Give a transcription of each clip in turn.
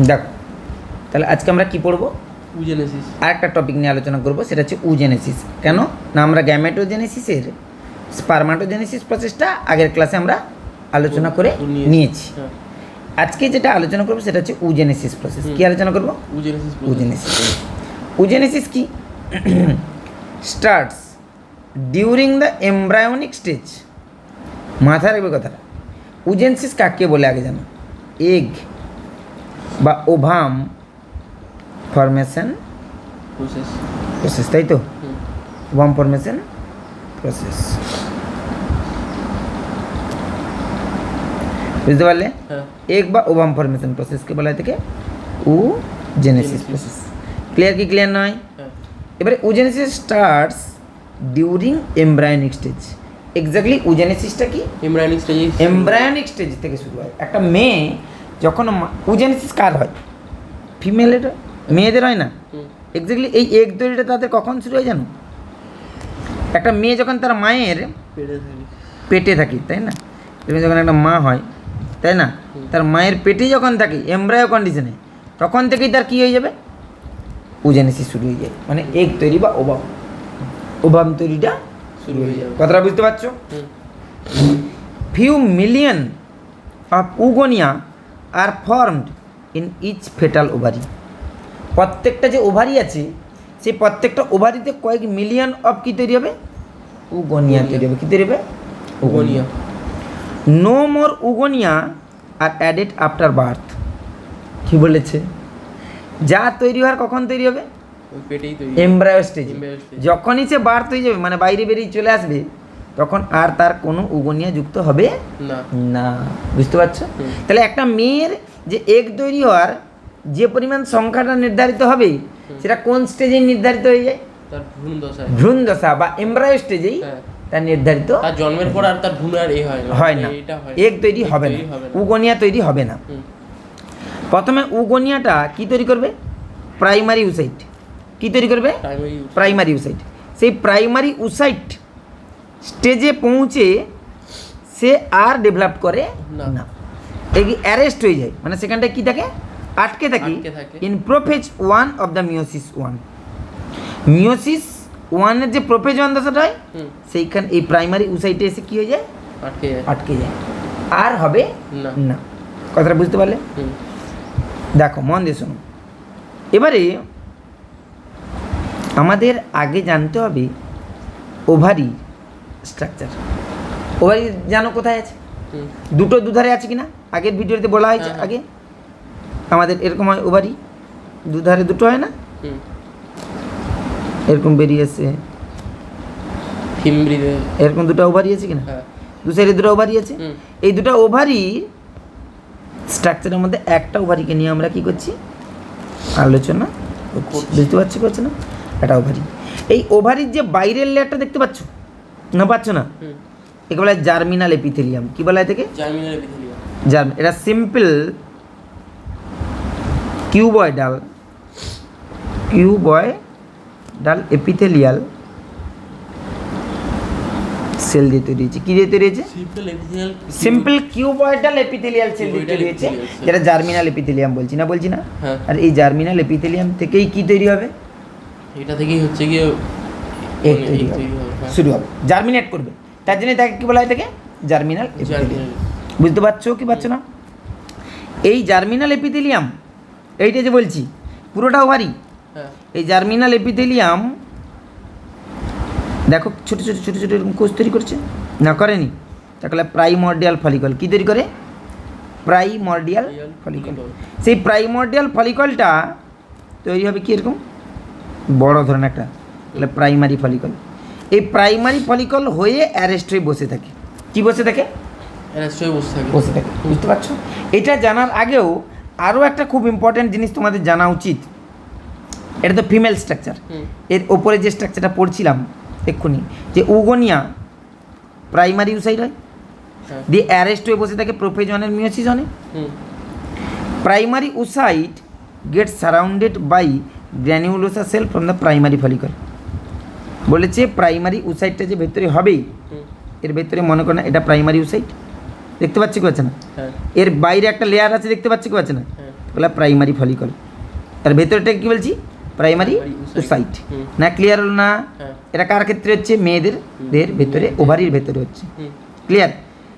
দেখো তাহলে আজকে আমরা কি পড়বো? উজেনেসিস। আর একটা টপিক নিয়ে আলোচনা করবো, সেটা হচ্ছে উজেনেসিস। কেন না, আমরা গ্যামেটোজেনেসিসের স্পারমাটোজেনেসিস প্রসেসটা আগের ক্লাসে আমরা আলোচনা করে নিয়েছি। আজকে যেটা আলোচনা করবো সেটা হচ্ছে উজেনেসিস প্রসেস। কি আলোচনা করবো? উজেনেসিস। উজেনেসিস কি? Starts during the embryonic stage. মাথায় রাখবে কথাটা। উজেনেসিস কাকে বলে আগে জানো? এগ বা ওভাম ফরমেশন প্রসেস, তাই তো? ওভাম ফরমেশন প্রসেস, বুঝতে পারলে? এগ বা ওভাম ফরমেশন প্রসেসকে বলা হয় থেকে উজেনেসিস প্রসেস। ক্লিয়ার কি ক্লিয়ার নয়? এবারে oogenesis starts during embryonic stage. Exactly উজেনেসিসটা কি? এমব্রায়োনিক স্টেজ থেকে শুরু হয়। একটা মেয়ে যখন উজেনেসিস কার হয়? ফিমেলের, মেয়েদের হয় না? এক্স্যাক্টলি এই এগ তৈরিটা তাদের কখন শুরু হয় জানো? একটা মেয়ে যখন তার মায়ের পেটে থাকে, তাই না? যখন একটা মা হয়, তাই না, তার মায়ের পেটে যখন থাকে এমব্রায়ো কন্ডিশনে, তখন থেকেই তার কী হয়ে যাবে? উজেনেসিস শুরু হয়ে যায়। মানে এগ তৈরি বা ওভাম তৈরিটা শুরু হয়ে যাবে। কথাটা বুঝতে পারছো? Few million of oogonia are formed in each fetal ovary. প্রত্যেকটা যে ওভারি আছে, সেই প্রত্যেকটা ওভারিতে কয়েক মিলিয়ন অফ কী তৈরি হবে? উগোনিয়া তৈরি হবে। কী তৈরি হবে? উগোনিয়া। নো মোর উগোনিয়া আর অ্যাডেড আফটার বার্থ। কী বলেছে? যা তৈরি হওয়ার কখন তৈরি হবে? Embryo stage. যখনই সে বার্থ হয়ে যাবে, মানে বাইরে বেরিয়ে চলে আসবে, তখন আর তার কোনো উগোনিয়া যুক্ত হবে না। বুঝতে পারছো? তাহলে একটা মেয়ের যে এগ তৈরি হওয়ার যে পরিমাণ সংখ্যাটা নির্ধারিত হবে, সেটা কোন স্টেজে নির্ধারিত হয়ে যায়? ভ্রূণ দশা বা এমব্রায়ো স্টেজেই তার নির্ধারিত। তার জন্মের পর আর তার ভ্রূণ আর হয় না, এগ তৈরি হবে না, উগোনিয়া তৈরি হবে না। প্রথমে উগোনিয়াটা কি তৈরি করবে? Primary oocyte. কি তৈরি করবে? Primary oocyte. সেই প্রাইমারি উসাইট স্টেজে পৌঁছে সে আর ডেভেলপ করে না, অ্যারেস্ট হয়ে যায়। মানে সেখানটায় কী থাকে? আটকে থাকে। In prophase 1 of the meiosis 1। Meiosis 1-এর যে প্রোফেজ 1 দশাটা হয়, সেইখানে এই প্রাইমারি উসাইটে এসে কী হয়ে যায়? আটকে যায়, আর হবে না। কথাটা বুঝতে পারলে? দেখো মন দিয়ে শোনো। এবারে আমাদের আগে জানতে হবে ওভারি স্ট্রাকচার। ওভারি জানো কোথায় আছে? দুটো দুধারে আছে কিনা? আগের ভিডিওতে বলা হয়েছে। আগে আমাদের এরকম হয়, ওভারি দুধারে দুটো হয় না, এরকম বেরিয়েছে, এরকম দুটো ওভারি আছে কিনা? দু সাইডে দুটো ওভারি আছে। এই দুটো ওভারি স্ট্রাকচারের মধ্যে একটা ওভারিকে নিয়ে আমরা কি করছি? আলোচনা করছি। বুঝতে পারছো না? একটা ওভারি। এই ওভারির যে বাইরের লেয়ারটা দেখতে পাচ্ছ না? পাচ্ছ না? একে বলা হয় জার্মিনাল এপিথেলিয়াম। কি বলা হয় থেকে? এটা সিম্পল কিউবয়েডাল এপিথেলিয়াল সেল দিয়ে তৈরি হয়েছে। কি দিয়ে তৈরি হয়েছে? সিম্পল কিউবয়েডাল এপিথেলিয়াল সেল দিয়ে তৈরি হয়েছে, যেটা জার্মিনাল এপিথেলিয়াম বলছি না? আর এই জার্মিনাল এপিথেলিয়াম থেকেই কি তৈরি হবে? এটা থেকেই হচ্ছে কি এগ তৈরি হবে, শুরু হবে, জার্মিনেট করবে। তার জন্য তাকে কি বলা হয়? থেকে জার্মিনাল এপিথেলিয়াম। বুঝতে পারছো কি পারছো না? এই জার্মিনাল এপিথেলিয়াম, এইটা যে বলছি পুরোটা ওভারি। এই জার্মিনাল এপিথেলিয়াম দেখো ছোটো ছোটো ছোটো ছোটো এরকম কোষ তৈরি করছে না? করেনি? তাকে বলে প্রাইমর্ডিয়াল ফলিকল। কী তৈরি করে? Primordial follicle. সেই প্রাইমর্ডিয়াল ফলিকলটা তৈরি হবে কি এরকম বড় ধরনের একটা, বলে প্রাইমারি ফলিকল। এই প্রাইমারি ফলিকল হয়ে অ্যারেস্ট হয়ে বসে থাকে। কি বসে থাকে? বসে থাকে। বুঝতে পারছো? এটা জানার আগেও আরও একটা খুব ইম্পর্ট্যান্ট জিনিস তোমাদের জানা উচিত। এটা তো ফিমেল স্ট্রাকচার। এর ওপরে যে স্ট্রাকচারটা পড়ছিলাম এক্ষুনি, যে উগোনিয়া প্রাইমারি উসাইট হয়, দিয়ে অ্যারেস্ট হয়ে বসে থাকে প্রোফেজ 1-এর মিওসিস 1-এ। Primary oocyte get surrounded by granulosa cell from the primary follicle. বলেছে প্রাইমারি উসাইটটা যে ভেতরে হবেই, এর ভেতরে মনে করো না এটা প্রাইমারি উসাইট, দেখতে পাচ্ছি কি পাচ্ছে না? এর বাইরে একটা লেয়ার আছে, দেখতে পাচ্ছি কি পাচ্ছে না? বলে প্রাইমারি ফলিকল। আর ভেতরটা কি বলছি? Primary Oocyte। ওসাইট। হুম। না ক্লিয়ার হলো না? হ্যাঁ। এটা কার ক্ষেত্রে হচ্ছে? মেয়েদের ভেতরে, ওভারির ভেতরে হচ্ছে। হুম। ক্লিয়ার?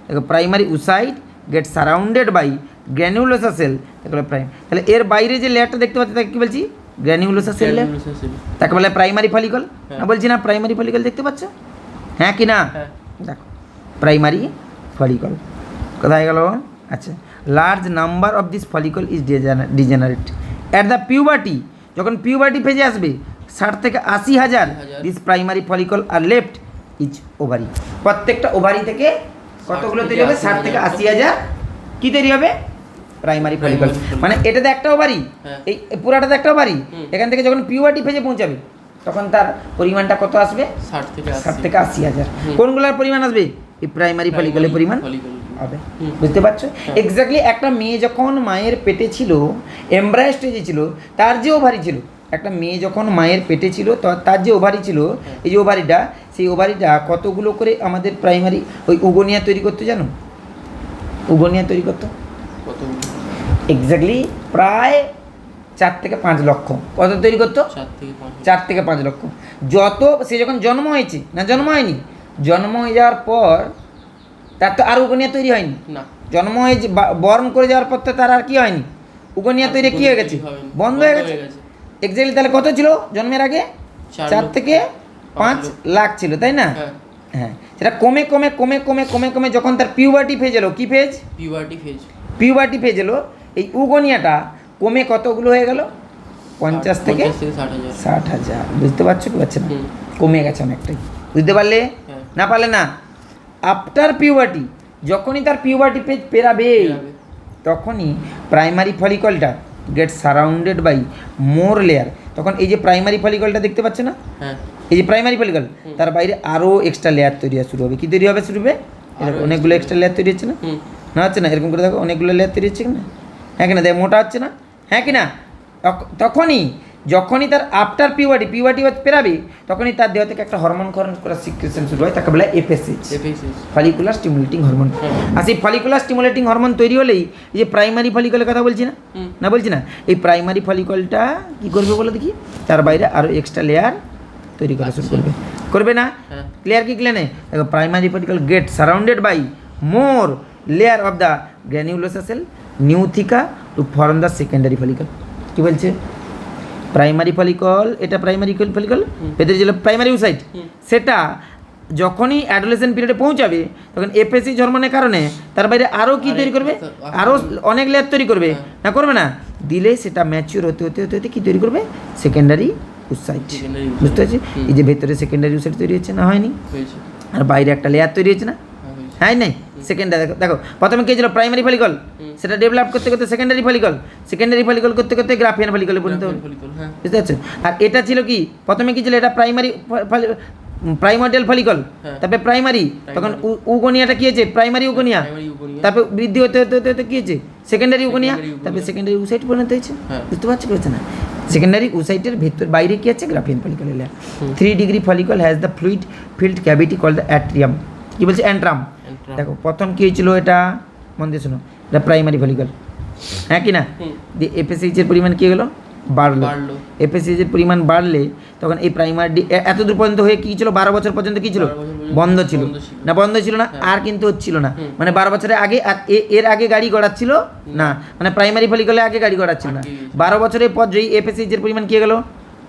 দেখো primary oocyte get surrounded by granulosa cell, দেখো প্রাইম। তাহলে এর বাইরে যে লেয়ারটা দেখতে পাচ্ছি তাকে কি বলছি? গ্র্যানুলোসা সেল লেয়ার, Granulosa cell। তাকে বলে প্রাইমারি ফলিকল। হ্যাঁ। না বলছি না প্রাইমারি ফলিকল দেখতে পাচ্ছ? হ্যাঁ কি না? হ্যাঁ। দেখো প্রাইমারি ফলিকল কোথায় গেল? আচ্ছা, large number of this follicle is degenerate at the puberty. যখন পিউবার্টি ফেজে আসবে 60 থেকে 80,000 দিস প্রাইমারি ফলিকল আর লেফট ইজ ওভারি। প্রত্যেকটা ওভারি থেকে কতগুলো তৈরি হবে? 60 থেকে 80,000 কি তৈরি হবে? Primary follicle. মানে এটাতে একটা ওভারি, হ্যাঁ। এই পুরাটাতে একটা ওভারি। হুম। এখান থেকে যখন পিউবার্টি ফেজে পৌঁছাবে তখন তার পরিমাণটা কত আসবে? 60 থেকে 60 থেকে 80,000। হুম। কোনগুলোর পরিমাণ আসবে? এই প্রাইমারি ফলিকলের পরিমাণ ফলিকল হবে। হুম। বুঝতে পারছো? হ্যাঁ। এক্স্যাক্টলি একটা মেয়ে যখন মায়ের পেটে ছিল, এমব্রায়ো স্টেজে ছিল, তার যে ওভারি ছিল, একটা মেয়ে যখন মায়ের পেটে ছিল তার যে ওভারি ছিল, এই যে ওভারিটা, সেই ওভারিটা কতগুলো করে আমাদের প্রাইমারি ওই উগোনিয়া তৈরি করতে জানো? উগোনিয়া তৈরি করতো কতগুলো? এক্স্যাক্টলি প্রায় 4 থেকে 5 লক্ষ। কত তৈরি করতো? 4 থেকে 5। 4 থেকে 5 লক্ষ। যত সে যখন জন্ম হয়েছে, না জন্ম হয়নি, জন্ম হয়ে যাওয়ার পর তার তো আর উগোনিয়া তৈরি হয়নি। না। জন্ম হয়ে বর্ণ করে যাওয়ার পর তো তার আর কি হয়নি? উগোনিয়া তৈরি কি হয়ে গেছে? বন্ধ হয়ে গেছে। এক্স্যাক্টলি তাহলে কত ছিল জন্মের আগে? 4 থেকে 5 লাখ ছিল, তাই না? হ্যাঁ। হ্যাঁ, সেটা কমে কমে কমে কমে কমে কমে যখন তার পিউবার্টি ফেজ এলো, কি phase? Puberty phase. Puberty phase এলো, এই উগোনিয়াটা কমে কতগুলো হয়ে গেল? 50 থেকে 60,000। 60,000। বুঝতে পারছো কি পারছো না? হুম। কমে গেছে অনেকটাই। বুঝতে পারলে? হ্যাঁ। না পারলে না। আফটার পিউবার্টি, যখনই তার পিউবার্টি পেজ পেরাবে তখনই প্রাইমারি ফলিকলটা get surrounded by more layer. তখন এই যে প্রাইমারি ফলিকলটা দেখতে পাচ্ছ না, হ্যাঁ। এই যে প্রাইমারি ফলিকল, তার বাইরে আরও এক্সট্রা লেয়ার তৈরি হওয়া শুরু হবে। কি তৈরি হবে শুরু হবে? আরো অনেকগুলো এক্সট্রা লেয়ার তৈরি হচ্ছে না? হুম। না হচ্ছে না? এরকম করে দেখো অনেকগুলো লেয়ার তৈরি হচ্ছে কিনা? হ্যাঁ কিনা? দেখ মোটা হচ্ছে না? হ্যাঁ কিনা? তখনই যখনই তার আফটার পিউবার্টি পেরাবে তখনই তার দেহ থেকে একটা হরমোন করার সিক্রেশন শুরু হয়, তাকে বলে FSH, FSS. Follicular stimulating hormone. হ্যাঁ। আর সেই ফলিকুলার স্টিমুলেটিং হরমোন তৈরি হলেই এই যে প্রাইমারি ফলিকলের কথা বলছি না, হুম। না বলছি না, এই প্রাইমারি ফলিকলটা কী করবে বলো দেখি? তার বাইরে আরও এক্সট্রা লেয়ার তৈরি করা শুরু করবে। করবে না? হ্যাঁ। ক্লিয়ার কি ক্লিয়ার নেই? দেখো primary follicle get surrounded by more layer of the granulosa cell নিউথিকা to form the secondary follicle. কী বলছে? প্রাইমারি ফলিকল, এটা প্রাইমারি ফলিকল, ভেতরে যেগুলো প্রাইমারি ওসাইট, সেটা যখনই অ্যাডোলেসেন্ট পিরিয়ডে পৌঁছাবে তখন এফএসএইচ হরমোনের কারণে তার বাইরে আরও কী তৈরি করবে? আরও অনেক লেয়ার তৈরি করবে। না করবে না? দিলে সেটা ম্যাচিওর হতে হতে হতে হতে কী তৈরি করবে? Secondary oocyte. Secondary oocyte। বুঝতে পারছি? এই যে ভেতরে সেকেন্ডারি ওসাইট তৈরি হচ্ছে না? হয়নি? হয়েছে। আর বাইরে একটা লেয়ার তৈরি হচ্ছে না? হ্যাঁ, হয়েছে। হ্যাঁ নাই? সেকেন্ডারি দেখো, দেখো প্রথমে কী ছিল? প্রাইমারি ফলিকল, সেটা ডেভেলপ করতে করতে সেকেন্ডারি ফলিকল, সেকেন্ডারি ফলিকল করতে করতে গ্রাফিয়ান ফলিকলে পরিণত হবে। ফলিকল, হ্যাঁ। বুঝতে পারছো? আর এটা ছিল কি? প্রথমে কি ছিল? এটা প্রাইমর্ডিয়াল ফলিকল, হ্যাঁ। তারপরে প্রাইমারি, তখন উগোনিয়াটা কি হয়েছে? Primary oogonia, primary oogonia. তারপরে বৃদ্ধি হতে হতে হতে হতে কী হয়েছে? Secondary oogonia, Secondary oogonia. তারপরে সেকেন্ডারি উসাইট পরিণত হয়েছে। হ্যাঁ। বুঝতে পারছো কি হচ্ছে না? সেকেন্ডারি উসাইটের ভেতর বাইরে কি আছে? গ্রাফিয়ান ফলিকলের layer. 3 degree follicle has the fluid filled cavity called the atrium. কী বলছে? অ্যান্ট্রাম। Antrum। দেখো প্রথম কী হয়েছিল? এটা মন দিয়ে শোনো, এটা প্রাইমারি ফলিকল, হ্যাঁ কি না? হুম। দিয়ে এফএসএইচের পরিমাণ কী হলো? বাড়লো। বাড়লো। এফএসএইচের পরিমাণ বাড়লে তখন এই প্রাইমারি এত দূর পর্যন্ত হয়ে কী ছিল? 12 বছর পর্যন্ত কী ছিল? 12 বছর পর্যন্ত বন্ধ ছিল। বন্ধ ছিল। না বন্ধ ছিল না? হ্যাঁ। আর কিন্তু হচ্ছিল না। হুম। মানে 12 বছরের আগে আর এর আগে গাড়ি গড়াচ্ছিল না, মানে প্রাইমারি ফলিকলে আগে গাড়ি গড়াচ্ছিল না। আগে। 12 বছরের পর যেই এফএসএইচের পরিমাণ কী হয়ে গেল?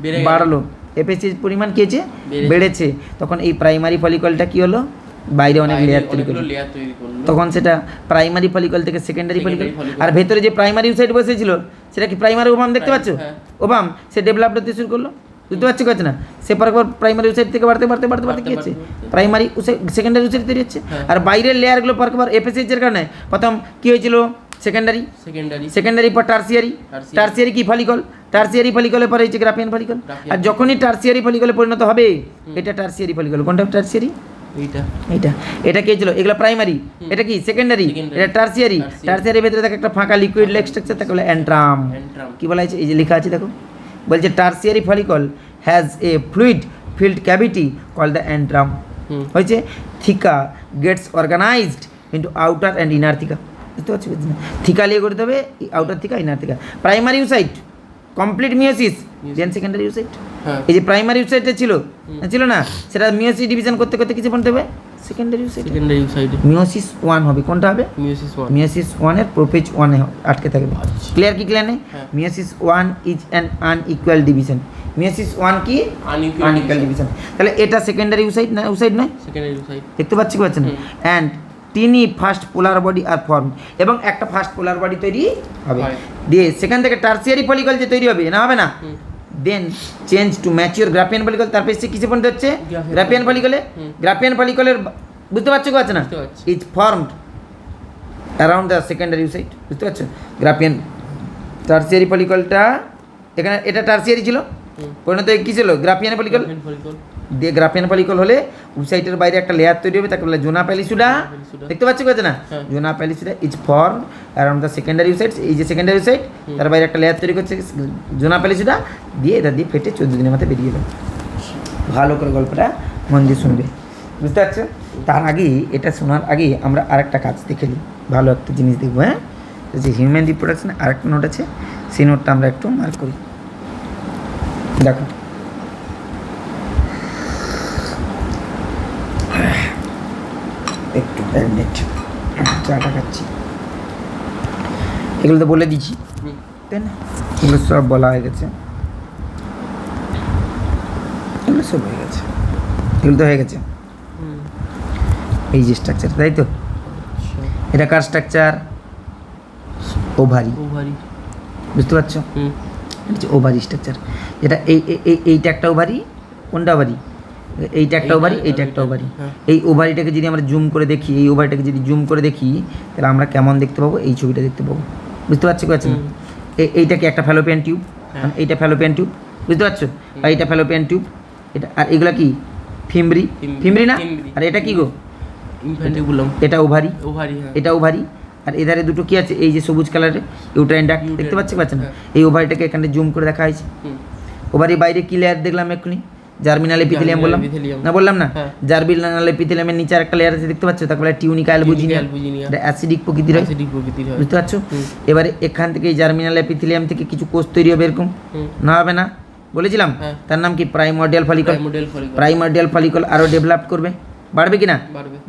বেড়ে গেল। বাড়লো। এফএসএইচ পরিমাণ কী হয়েছে? বেড়েছে। বেড়েছে। তখন এই প্রাইমারি ফলিকলটা কী হলো? বাইরে অনেক বাইরে লেয়ার তৈরি অনেকগুলো করলো। লেয়ার তৈরি করলো। তখন সেটা প্রাইমারি ফলিকল থেকে সেকেন্ডারি ফলিকল। Secondary follicle। আর ভেতরে যে প্রাইমারি ওসাইট বসেছিল সেটা কি প্রাইমারি ওভাম দেখতে পাচ্ছ? হ্যাঁ। ওভাম সে ডেভেলপ হতে শুরু করলো। বুঝতে পারছি কাছে না? সে পরপর প্রাইমারি ওসাইট থেকে বাড়তে বাড়তে বাড়তে বাড়তে কী হচ্ছে? প্রাইমারি সেকেন্ডারি ওসাইট তৈরি হচ্ছে। হ্যাঁ। আর বাইরের লেয়ারগুলো পরপর এফএসএইচের কারণে প্রথম কী হয়েছিল? Secondary, secondary. সেকেন্ডারি পর টার্সিয়ারি, Tertiary। টার্সিয়ারি কি ফলিকল, টার্সিয়ারি ফলিকলের পরে হচ্ছে গ্রাফিয়ান ফলিকল। আর যখনই টার্সিয়ারি ফলিকলে পরিণত হবে এটা টার্সিয়ারি ফলিকল। কোনটা টার্সিয়ারি? এইটা। এটা কে ছিল? এগুলো প্রাইমারি, এটা কি সেকেন্ডারি, Secondary। এটা টার্সিয়ারি। Tertiary। টার্সিয়ারির ভেতরে থাকে একটা ফাঁকা লিকুইড লেগ স্ট্রাকচার, তাকে বলে অ্যান্ট্রাম। Antrum। কি বলা হয়েছে? এই যে লেখা আছে দেখো, বলছে tertiary follicle has a fluid filled cavity called the antrum. হুম। হয়েছে theca gets organised into outer and inner theca. বুঝতে পারছি থিকা নিয়ে করতে হবে, outer theca inner theca. Primary oocyte complete meiosis, then secondary oocyte. হ্যাঁ এই যে প্রাইমারি ইউসাইটটা ছিল না, সেটা মিওসিস ডিভিশন করতে করতে কিছু বলতে হবে সেকেন্ডারি ইউসাইট। সেকেন্ডারি ইউসাইডে মিওসিস 1 হবে, কোনটা হবে? মিওসিস 1। মিওসিস 1 এর প্রোফেজ 1 এ আটকে থাকবে। আচ্ছা। ক্লিয়ার কি ক্লিয়ার নেই? হ্যাঁ। Meiosis 1 is an unequal division. Meiosis 1 কি? Unequal division. তাহলে এটা সেকেন্ডারি ইউসাইট না, ইউসাইট নয়? সেকেন্ডারি ইউসাইড। দেখতে পাচ্ছি কি পাচ্ছেন? অ্যান্ড তিনি ফার্স্ট পোলার বডি আর ফর্ম, এবং একটা ফার্স্ট পোলার বডি তৈরি হবে। হয়। দিয়ে সেখান থেকে টার্সিয়ারি ফলিকল যে তৈরি হবে, না হবে না? Then change to mature Graafian follicle. তারপরে সে কিসে পরিণত হচ্ছে? গ্রাফিয়ান ফলিকলে। গ্রাফিয়ান ফলিকলের বুঝতে পারছো কি পাচ্ছে না? বুঝতে পারছি। Is formed around the secondary oocyte. বুঝতে পারছো? গ্রাফিয়ান টার্সিয়ারি ফলিকলটা এখানে, এটা টার্সিয়ারি ছিল, পরিণত কি ছিল? Graafian follicle. ফলিকল। দিয়ে গ্রাফিয়ান ফলিকল হলে উইসাইটের বাইরে একটা লেয়ার তৈরি হবে, তাকে বলে জোনা প্যালিসুডা। দেখতে পাচ্ছি কথা না? হ্যাঁ। Zona pellucida is form around the secondary oocyte. এই যে সেকেন্ডারি ইউসাইট, তার বাইরে একটা লেয়ার তৈরি করছে জোনা প্যালিসুডা, দিয়ে এটা দিয়ে ফেটে 14 দিনের মাথায় বেরিয়ে যাবে। ভালো করে গল্পটা মন দিয়ে শুনবে, বুঝতে পারছো? তার আগে, এটা শোনার আগে আমরা আরেকটা কাজ দেখে নিই, ভালো একটা জিনিস দেখবো। হ্যাঁ, যে হিউম্যান রিপ্রোডাকশনে আরেকটা নোট আছে, সেই নোটটা আমরা একটু মার্ক করি। দেখো, একটু এক মিনিট, চাটা খাচ্ছি। এগুলো তো বলে দিচ্ছি, তাই না? এগুলো সব বলা হয়ে গেছে, এগুলো সব হয়ে গেছে, এগুলো তো হয়ে গেছে। এই যে স্ট্রাকচার, তাই তো? এটা কার স্ট্রাকচার? ওভারি। ওভারি। বুঝতে পারছো? এটা হচ্ছে ওভারি স্ট্রাকচার। এটা এইটা একটা ওভারি, কোনটা ওভারি? এইটা একটা ওভারি, এইটা একটা ওভারি। এই ওভারিটাকে যদি আমরা জুম করে দেখি, এই ওভারিটাকে যদি জুম করে দেখি, তাহলে আমরা কেমন দেখতে পাবো? এই ছবিটা দেখতে পাবো। বুঝতে পারছো কি? এইটাকে একটা ফ্যালোপিয়ান টিউব, এইটা ফ্যালোপিয়ান টিউব, বুঝতে পারছো? আর এইটা ফ্যালোপিয়ান টিউব, এটা। আর এগুলা কি? ফিমরি। ফিমরি না? আর এটা কি গো? ইনফ্যান্টিবুলাম। এটা ওভারি, ওভারি। হ্যাঁ। এটা ওভারি। আর এধারে দুটো কি আছে? এই যে সবুজ কালারের ইউটারাইন ডাক্ট, দেখতে পাচ্ছি পাচ্ছেন না? এই ওভারিটাকে এখানে জুম করে দেখা হয়েছে। ওভারি বাইরে কি লেয়ার দেখলাম এক্ষুনি? জার্মিনাল এপিথেলিয়াম বললাম না? বললাম না? জার্মিনাল এপিথেলিয়ামের নিচে একটা লেয়ার আছে, দেখতে পাচ্ছ? তাকে বলে টিউনিকা অ্যালবুজিনিয়া। এটা অ্যাসিডিক প্রকৃতির হয়, বুঝতে পারছো? এবারে এখান থেকে এই জার্মিনাল এপিথেলিয়াম থেকে কিছু কোষ তৈরি হবে, এরকম না হবে না? বলেছিলাম তার নাম কি? Primordial follicle. প্রাইমর্ডিয়াল ফলিকল আরও ডেভেলপ করবে, বাড়বে কি না?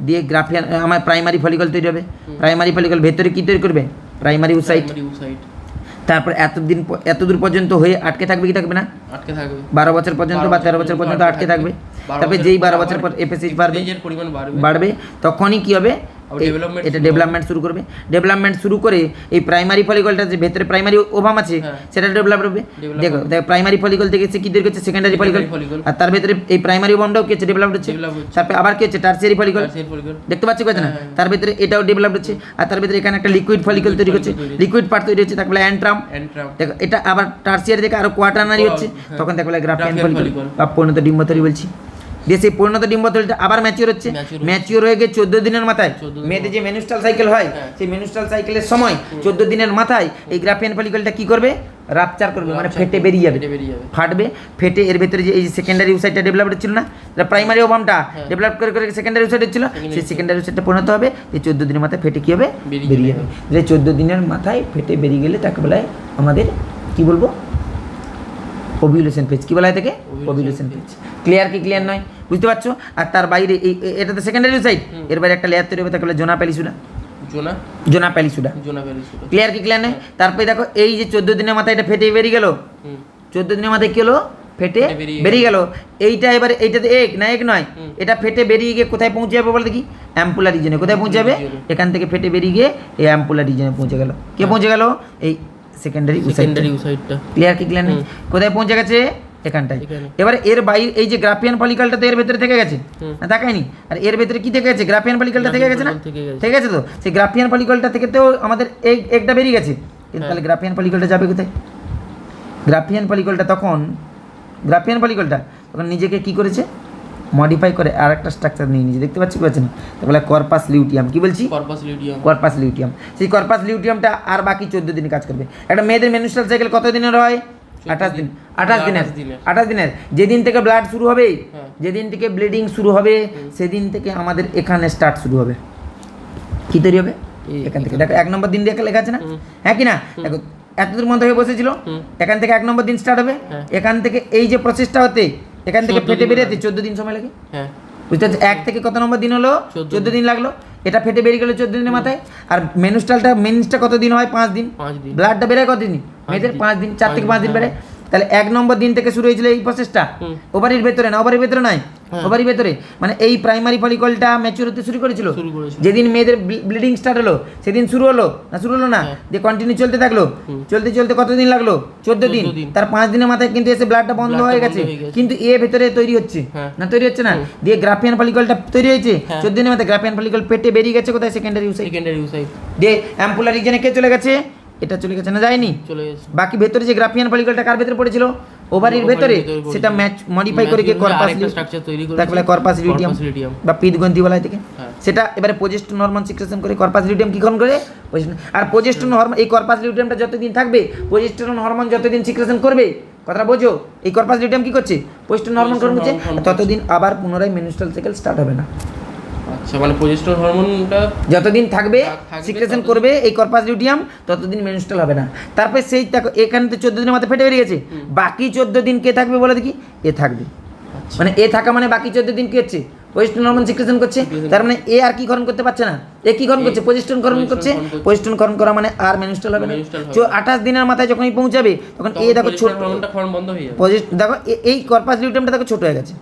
দিয়ে গ্রাফিয়ান আমার প্রাইমারি ফলিকল তৈরি হবে। প্রাইমারি ফলিকল ভেতরে কি তৈরি করবে? প্রাইমারি ইউসাইট। তারপর এতদূর পর্যন্ত হয়ে আটকে থাকবে কি থাকবে না? আটকে থাকবে 12 বছর পর্যন্ত বা 13 বছর পর্যন্ত আটকে থাকবে। তারপরে যেই 12 বছর পর এফএসএইচ বাড়বে, তখনই কি হবে? এটা ডেভেলপমেন্ট শুরু করবে। ডেভেলপমেন্ট শুরু করে এই প্রাইমারি ফলিকলটা যে ভেতরে প্রাইমারি ওভাম আছে, সেটা ডেভেলপ হবে। দেখো প্রাইমারি ফলিকল থেকে সে কি তৈরি করছে? Secondary follicle. আর তার ভেতরে এই প্রাইমারি ওভামটাও কি হচ্ছে? ডেভেলপ হচ্ছে। তারপরে আবার কি হচ্ছে? Tertiary follicle. দেখতে পাচ্ছি কথা না? তার ভেতরে এটাও ডেভেলপ হচ্ছে। আর তার ভেতরে এখানে একটা লিকুইড ফলিকল তৈরি করছে, লিকুইড পার্ট তৈরি হচ্ছে, তাকে বলে অ্যান্ট্রাম। দেখো এটা আবার টার্সিয়ারি থেকে আরো কোয়াটারনারি হচ্ছে, তখন তাকে বলে গ্রাফিয়ান ফলিকল বা পরিণত ডিম্বথলি বলছি। দিয়ে সেই পরিণত ডিম্বথলিটা আবার ম্যাচিওর হচ্ছে। ম্যাচিওর হয়ে গিয়ে 14 দিনের মাথায় মেয়েদের যে মেনুস্ট্রাল সাইকেল হয়, সেই মেনুস্ট্রাল সাইকেলের সময় 14 দিনের মাথায় এই গ্রাফিয়ান ফলিকলটা কি করবে? রাপচার করবে, মানে ফেটে বেরিয়ে যাবে, ফাটবে। ফেটে এর ভেতরে যে এই সেকেন্ডারি ইউসাইটটা ডেভেলপ হচ্ছিল না, প্রাইমারি ওভামটা ডেভেলপ করে করে সেকেন্ডারি ইউসাইট হচ্ছিল, সেই সেকেন্ডারি ইউসাইটটা পরিণত হবে। এই 14 দিনের মাথায় ফেটে কী হবে? বেরিয়ে যাবে। যে 14 দিনের মাথায় ফেটে বেরিয়ে গেলে তাকে বলা হয় আমাদের কি বলবো? Ovulation page. কি বলা হয় থেকে? Ovulation page. ক্লিয়ার কি ক্লিয়ার নয়? বুঝতে পারছো? আর তার বাইরে এই এটা তো সেকেন্ডারি ইউসাইট, এর বাইরে একটা লেয়ার তৈরি হবে, তাকে বলে জোনা প্যালিসুডা। জোনা প্যালিসুডা। ক্লিয়ার কি ক্লিয়ার নয়? তারপরে দেখো এই যে 14 দিনের মাথায় এটা ফেটে বেরিয়ে গেল, 14 দিনের মাথায় কি হলো? ফেটে বেরিয়ে গেল। এইটা এবারে এইটাতে এক না, এক নয়, এটা ফেটে বেরিয়ে গিয়ে কোথায় পৌঁছে যাবে বলে দেখি? অ্যাম্পুলার রিজনে। কোথায় পৌঁছে যাবে? এখান থেকে ফেটে বেরিয়ে গিয়ে এই অ্যাম্পুলার রিজনে পৌঁছে গেল। কে পৌঁছে গেল? এই সেকেন্ডারি ইউসাইটটা। ক্লিয়ার কি ক্লিয়ার নেই? কোথায় পৌঁছে গেছে? এখানটায়। এবারে এর বাইরে এই যে গ্রাফিয়ান ফলিকলটা তো এর ভেতরে থেকে গেছে না, দেখায়নি? আর এর ভেতরে কি থেকে গেছে? গ্রাফিয়ান ফলিকলটা থেকে গেছে না? থেকে গেছে তো। সেই গ্রাফিয়ান ফলিকলটা থেকে তো আমাদের একটা বেরিয়ে গেছে, কিন্তু তাহলে গ্রাফিয়ান ফলিকলটা যাবে কোথায়? গ্রাফিয়ান ফলিকলটা তখন নিজেকে কি করেছে? মডিফাই করে আর একটা স্ট্রাকচার নিয়ে নিয়েছে। দেখতে পাচ্ছি কি পাচ্ছেন? তো বলে কর্পাস লিউটিয়াম। কি বলছি? Corpus luteum. সেই কর্পাস লিউটিয়ামটা আর বাকি 14 দিন কাজ করবে। একটা মেয়েদের মেনুস্ট্রাল সাইকেল কত দিনের হয়? 28 দিন। 28 দিনের। যেদিন থেকে ব্লাড শুরু হবে, যেদিন থেকে ব্লিডিং শুরু হবে, সেদিন থেকে আমাদের এখানে স্টার্ট শুরু হবে। কি তৈরি হবে? এখান থেকে দেখো 1 নম্বর দিন দিয়ে লেখা আছে না, হ্যাঁ কি না? দেখো এতদূর মধ্যে হয়ে বসেছিল, এখান থেকে 1 নম্বর দিন স্টার্ট হবে, এখান থেকে এই যে প্রসেসটা হতে এখান থেকে ফেটে বেরোতে 14 দিন সময় লাগে। হ্যাঁ বুঝতে পারছো? 1 থেকে কত নম্বর দিন হলো? 14 দিন লাগলো। এটা ফেটে বেরিয়ে গেলো 14 দিনের মাথায়। আর মেনুসটা কত দিন হয়? 5 দিন। 5 দিন। ব্লাডটা বেরোয় কত দিন? মেয়েদের 5 দিন, 4 থেকে 5 দিন বেড়ে। তাহলে 1 নম্বর দিন থেকে শুরু হয়েছিল এই প্রসেসটা, ওভারির ভেতরে না, ওভারির ভেতরে নয়, ওভারির ভেতরে, মানে এই প্রাইমারি ফলিকলটা ম্যাচিউর হতে শুরু করেছিল। যেদিন মেয়েদের ব্লিডিং স্টার্ট হলো সেদিন শুরু হলো না যে কন্টিনিউ চলতে থাকলো, চলতে চলতে কতদিন লাগলো? 14 দিন। তার 5 দিনের মাথায় কিন্তু এসে ব্লাডটা বন্ধ হয়ে গেছে, কিন্তু এ ভেতরে তৈরি হচ্ছে না, তৈরি হচ্ছে না, দিয়ে গ্রাফিয়ান ফলিকলটা তৈরি হয়েছে 14 দিনের মাথায়। গ্রাফিয়ান ফলিকল পেটে বেরিয়ে গেছে কোথায়? সেকেন্ডারি ইউসাইট। দিয়ে অ্যাম্পুলার রিজনে কে চলে গেছে? এটা চলে গেছে না, যায়নি? চলে গেছে। বাকি ভেতরে যে গ্রাফিয়ান ফলিকলটা কার ভেতরে পড়েছিল? ওভারির ভেতরে। সেটা মডিফাই করে কি কর্পাস স্ট্রাকচার তৈরি করে, তাকে বলে কর্পাস লিউটিয়াম বা পিতগ্রন্থি বলা হয় থেকে। সেটা এবারে প্রজেস্টেরন হরমোন সিক্রেশন করে কর্পাস লিউটিয়াম কি গ্রহণ করে? আর প্রজেস্টেরন হরমোন, এই কর্পাস লিউটিয়ামটা যতদিন থাকবে, প্রজেস্টেরন হরমোন যতদিন সিক্রেশন করবে, কথাটা বোঝো, এই কর্পাস লিউটিয়াম কি করছে? প্রজেস্টেরন হরমোন গ্রহণ করছে, ততদিন আবার পুনরায় মেনস্ট্রুয়াল সাইকেল স্টার্ট হবে না। আচ্ছা, মানে প্রজেস্টেরন হরমোনটা যতদিন থাকবে সিক্রেশন করবে এই কর্পাস লিউটিয়াম, ততদিন মেনস্ট্রুয়াল হবে না। তারপরে সেই এখানে তো 14 দিনের মাথায় ফেটে বেরিয়ে গেছে, বাকি 14 দিন কে থাকবে বলে দেখি? এ থাকবে। মানে এ থাকা মানে বাকি 14 দিন কি হচ্ছে? প্রজেস্টেরন হরমোন সিক্রেশন করছে। তার মানে এ আর কি গ্রহণ করতে পারছে না, এ কি গ্রহণ করছে? প্রজেস্টেরন গ্রহণ করছে। প্রজেস্টেরন গ্রহণ করা মানে আর মেনস্ট্রুয়াল হবে না। 28 দিনের মাথায় যখনই পৌঁছাবে তখন এ দেখো ছোট, বন্ধ হয়ে যাবে। দেখো এই কর্পাস লিউটিয়ামটা দেখো ছোট হয়ে গেছে,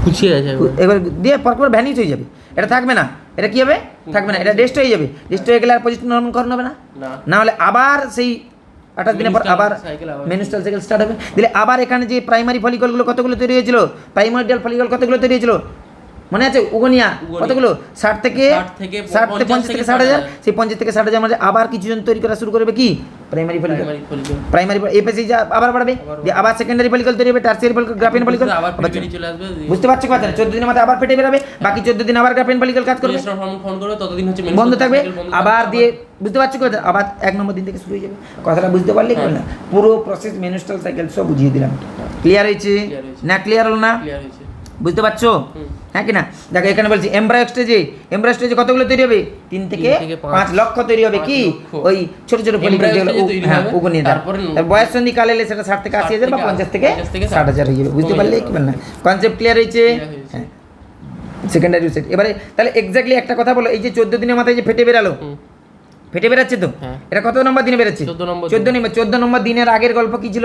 খুঁচিয়ে গেছে এবার দিয়ে পরপর ভ্যানিশ হয়ে যাবে, এটা থাকবে না। এটা কি হবে? থাকবে না, এটা ডেস্ট হয়ে যাবে। ডেস্ট হয়ে গেলে আর প্রজেস্টেরন হরমোন গ্রহণ হবে না, না হলে আবার সেই 28 দিনের পর আবার মেনস্ট্রুয়াল সাইকেল স্টার্ট হবে। দিলে আবার এখানে যে প্রাইমারি ফলিকলগুলো কতগুলো তৈরি হয়েছিল, প্রাইমর্ডিয়াল ফলিকল কতগুলো তৈরি হয়েছিল মনে আছে? উগোনিয়া কতগুলো? 60 থেকে 50 থেকে 60,000। সেই 50 থেকে 60,000 মধ্যে আবার কিছুজন তৈরি করা শুরু করবে কি? Primary follicle. প্রাইমারি এপিসি যা আবার বাড়বে, দিয়ে আবার সেকেন্ডারি ফলিকল তৈরি হবে, টারসিয়ারি ফলিকল, গ্রাফিয়ান ফলিকল আবার ফেটে চলে আসবে। বুঝতে পারছো কথা? 14 দিনের মধ্যে আবার ফেটে বেরোবে, বাকি 14 দিন আবার গ্রাফিয়ান ফলিকল কাজ করবে, প্রজেস্টেরন হরমোন ফোন করবে, ততদিন হচ্ছে বন্ধ থাকবে। আবার দিয়ে বুঝতে পারছো কথা? আবার 1 নম্বর দিন থেকে শুরু হয়ে যাবে। কথাটা বুঝতে পারলে কি না? পুরো প্রসেস মেনস্ট্রুয়াল সাইকেল সব বুঝিয়ে দিলাম। ক্লিয়ার হয়েছে না? ক্লিয়ার হলো না? ক্লিয়ার হয়েছে। বুঝতে পারছো? হ্যাঁ কি না? দেখো এখানে বলছি এমব্রায়ো স্টেজে কতগুলো তৈরি হবে? 3 থেকে 5 লক্ষ তৈরি হবে। কি? ওই ছোট ছোট ফলিকল যেগুলো উগোনিয়া। তারপর বয়স সন্ধি কাল এলে সেটা 60 থেকে 80,000 বা 50 থেকে 60,000 হয়ে যাবে। বুঝতে পারলে কি না? কনসেপ্ট ক্লিয়ার হয়েছে? হ্যাঁ, সেকেন্ডারি ইউসাইট। এবারে তাহলে এক্স্যাক্টলি একটা কথা বলো, এই যে 14 দিনের মাথায় যে ফেটে বেরালো, ফেটে বেরাচ্ছে তো, এটা কত নম্বর দিনে বেরাচ্ছে? 14 নম্বর দিনের আগের গল্প কি ছিল?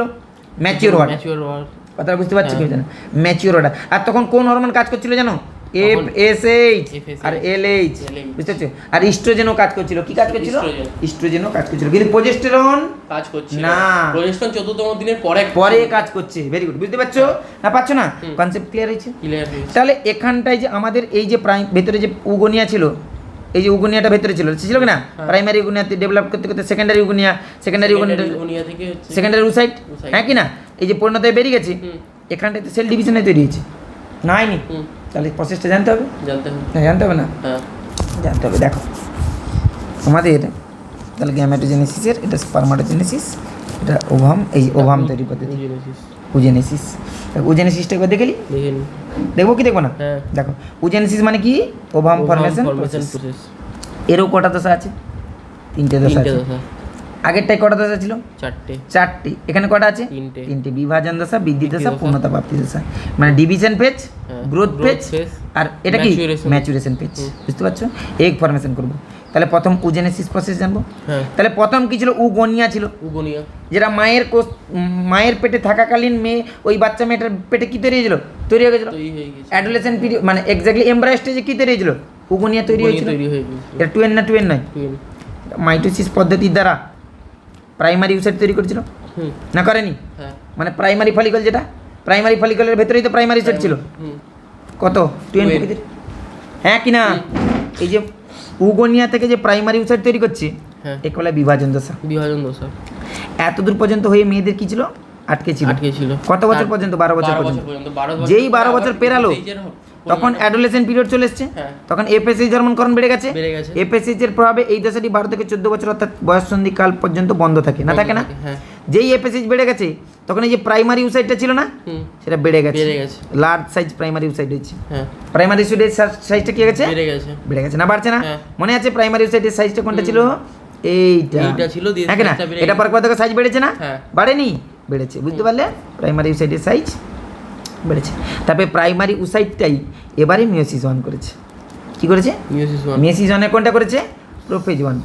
ম্যাচিউর হওয়ার। কথা বুঝতে পারছো কি জানো? ম্যাচিউর হওয়ার। আর তখন কোন হরমোন কাজ করছিল জানো? FSH আর LH, বুঝতে পারছো? আর ইস্ট্রোজেনও কাজ করছিল। কি কাজ করছিল? ইস্ট্রোজেনও কাজ করছিল, কিন্তু প্রজেস্টেরন কাজ করছে না। প্রজেস্টেরন 14তম দিনের পরে কাজ করছে। ভেরি গুড, বুঝতে পারছো না? পাচ্ছো না? কনসেপ্ট ক্লিয়ার হয়েছে? ক্লিয়ার হয়েছে। তাহলে এখানটায় যে আমাদের এই যে ভেতরে যে উগোনিয়া ছিল, এই যে উগোনিয়াটা ভেতরে ছিল কি না? প্রাইমারি উগোনিয়াতে ডেভেলপ করতে করতে সেকেন্ডারি উগোনিয়া থেকে সেকেন্ডারি উসাইট, হ্যাঁ কি না? এই যে পরিণত হয়ে বেরিয়ে গেছে, এখানটাতে সেল ডিভিশনে তৈরি হয়েছে না, হয়নি? তাহলে প্রসেসটা জানতে হবে, জানতে হবে না? জানতে হবে। দেখো আমাদের তাহলে গ্যামেটোজেনেসিসের, এটা স্পারমাটোজেনেসিস, এটা ওভাম, এই ওভাম তৈরি পদ্ধতি উজেনেসিস। উজেনেসিসটা একবার দেখে নি, দেখবো কি দেখবো না? দেখো উজেনেসিস মানে কি? Ovum formation process. এরও কটা দশা আছে? 3টে দশা আছে। আগেরটায় কটা দশা ছিল? 4টে। এখানে কটা আছে? 3টে। বিভাজন দশা, বৃদ্ধি দশা, পূর্ণতা প্রাপ্তি দশা। মানে ডিভিশন পেজ, গ্রোথ পেজ, আর এটা কি? Maturation page. বুঝতে পারছো? এগ ফর্মেশন করবো। তাহলে প্রথম উজেনেসিস প্রসেস জানবো। তাহলে প্রথম কি ছিল? উগোনিয়া ছিল, যেটা মায়ের পেটে থাকাকালীন মেয়ে, ওই বাচ্চা মেয়েটার পেটে কি তৈরি হয়েছিল? তৈরি হয়ে গেছিল অ্যাডোলেসেন্ট পিরিয়ড, মানে এক্স্যাক্টলি এমব্রায়ো স্টেজে কি তৈরি হয়েছিল? উগোনিয়া তৈরি হয়েছিল। এটা 2N না 2N নয়? মাইটোসিস পদ্ধতির দ্বারা প্রাইমারি ইউসাইট তৈরি করেছিল না, করেনি? মানে প্রাইমারি ফলিকল, যেটা প্রাইমারি ফলিকলের ভেতরেই তো প্রাইমারি ইউসাইট ছিল। কত? 2N প্রকৃতির, হ্যাঁ কি না? এই যে উগোনিয়া থেকে যে প্রাইমারি ইউসাইট তৈরি করছে, একে বলে বিভাজন দশা। এতদূর পর্যন্ত হয়ে মেয়েদের কি ছিল? আটকে ছিল। কত বছর পর্যন্ত? 12 বছর পর্যন্ত। যেই 12 বছর পেরালো তখন অ্যাডোলেসেন্ট পিরিয়ড চলে এসছে, তখন FSH হরমোন বেড়ে গেছে। FSH এর প্রভাবে এই দশাটি 12 থেকে 14 বছর অর্থাৎ বয়ঃসন্ধি কাল পর্যন্ত বন্ধ থাকে না, থাকে না? যেই এফএসএইচ বেড়ে গেছে তখন এই যে প্রাইমারি ইউসাইডটা ছিল না হুম সেটা বেড়ে গেছে বেড়ে গেছে লার্জ সাইজ প্রাইমারি ইউসাইড হয়েছে হ্যাঁ প্রাইমারি ইউসাইডের সাইজটা কি হয়ে গেছে বেড়ে গেছে বেড়ে গেছে না বাড়ছে না হ্যাঁ। মনে আছে প্রাইমারি ইউসাইডের সাইজটা কোনটা ছিল এইটা এইটা ছিল দিয়ে হ্যাঁ কি না size টা বেড়ে এটা পর পর দেখো সাইজ বেড়েছে না হ্যাঁ। বাড়েনি বেড়েছে বুঝতে পারলে প্রাইমারি ইউসাইডের সাইজ বেড়েছে তারপরে প্রাইমারি ইউসাইডটাই এবারে মিওসিস ওয়ান করেছে কি করেছে মিওসিস ওয়ান মিওসিস ওয়ানে কোনটা করেছে প্রোফেজ ওয়ান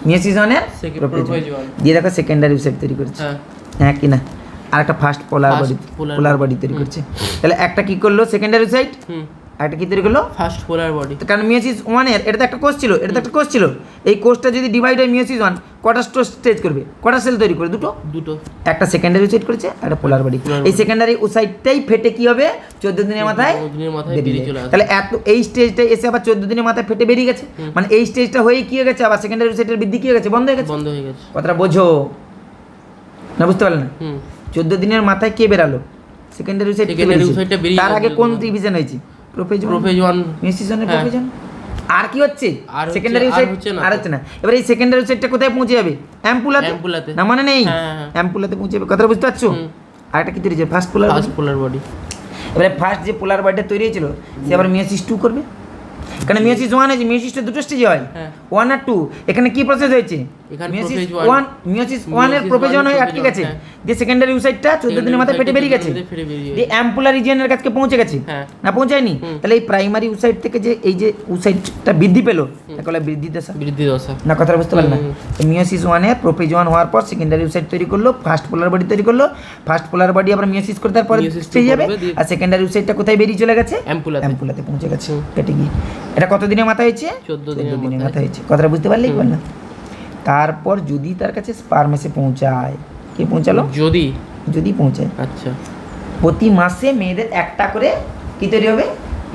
মিওসিস ওয়ানের প্রোফেজ প্রোফেজ ওয়ান ওয়ান দিয়ে দেখো সেকেন্ডারি ইউসাইড তৈরি করেছে হ্যাঁ হ্যাঁ কি না আর একটা ফার্স্ট পোলার First বডি polar পোলার body। বডি তৈরি করছে তাহলে একটা কি করলো সেকেন্ডারি ইউসাইড হুম একটা কি তৈরি করলো ফার্স্ট পোলার বডি কারণ মিওসিস ওয়ানের এটা তো একটা কোষ ছিল এটা তো একটা কোষ ছিল এই কোষটা যদি ডিভাইড হয় মিওসিস ওয়ান কটা স্টেজ করবে কটা সেল তৈরি করে দুটো দুটো একটা সেকেন্ডারি উসাইড করেছে একটা পোলার বডি Polar এই body। সেকেন্ডারি উসাইডটাই ফেটে কি হবে 14 দিনের মাথায় 14 দিনের মাথায় বেরিয়ে বেরিয়ে যাবে। চলে আসবে। তাহলে এত এই স্টেজটা এসে আবার 14 দিনের মাথায় ফেটে বেরিয়ে গেছে মানে এই স্টেজটা হয়ে কি হয়ে গেছে আবার সেকেন্ডারি উসাইডের বৃদ্ধি কি হয়ে গেছে বন্ধ হয়ে গেছে বন্ধ হয়ে গেছে কথাটা বোঝো না বুঝতে পারলে না হুম 14 দিনের মাথায় কে বেরালো সেকেন্ডারি উসাইড Secondary usite টা বেরিয়ে তার গেছে আগে কোন যখন। ডিভিশন হয়েছে প্রোফেজ প্রোফেজ ওয়ান মিউসিশনের হ্যাঁ। প্রোফেশন আর কি হচ্ছে আর হচ্ছে- সেকেন্ডারি আর উসাইড হচ্ছে না আর তো। হচ্ছে না এবার এই সেকেন্ডারি উসাইডটা কোথায় পৌঁছে যাবে অ্যাম্পুলাতে অ্যাম্পুলাতে। না মানে নেই হ্যাঁ, হ্যাঁ। অ্যাম্পুলাতে পৌঁছে যাবে কথা বুঝতে পারছো হুম। আর একটা কি তৈরি হয়েছে ফার্স্ট পোলার ফার্স্ট পোলার বডি এবারে ফার্স্ট যে পোলার বডিটা তৈরি হয়েছিল সে আবার মিওসিস 2 করবে কারণ মিওসিস 1 আছে মিওসিসটা দুটো স্টেজে হয় হ্যাঁ। 1 আর 2 এখানে কি প্রসেস হয়েছে এখানে মিওসিস prophase 1 মিওসিস 1 এর Meiosis প্রোফেজ 1 one এর হয়ে prophase আটকে one, গেছে হ্যাঁ। যে সেকেন্ডারি উসাইডটা 14 দিনের মাথায় ফেটে বেরিয়ে গেছে ফেটে বেরিয়ে যে অ্যাম্পুলার রিজিয়নের কাছে পৌঁছে গেছে হ্যাঁ। না পৌঁছায়নি তাহলে এই প্রাইমারি উসাইড থেকে যে এই যে উসাইডটা বৃদ্ধি পেলো তাকে বলে বৃদ্ধি দশা বৃদ্ধি দশা না কথা বুঝতে পারলেন না হুম। মিওসিস 1 এ প্রোফেজ 1 হওয়ার পর সেকেন্ডারি উসাইড তৈরি করলো ফার্স্ট পোলার বডি তৈরি করলো ফার্স্ট পোলার বডি আবার মিওসিস করে তারপরে Meiosis two পেয়ে যাবে করবে, দিয়ে- আর সেকেন্ডারি উসাইডটা কোথায় বেরিয়ে চলে গেছে অ্যাম্পুলাতে অ্যাম্পুলাতে পৌঁছে গেছে হুম। কেটে গিয়ে এটা কত দিনের মাথায় হয়েছে 14 দিনের দিনের মাথায় হয়েছে কথাটা বুঝতে পারলেই কি না তারপর যদি তার কাছে স্পার্ম এসে পৌঁছায় কে পৌঁছালো যদি যদি পৌঁছায় আচ্ছা প্রতি মাসে মেয়েদের একটা করে কি তৈরি হবে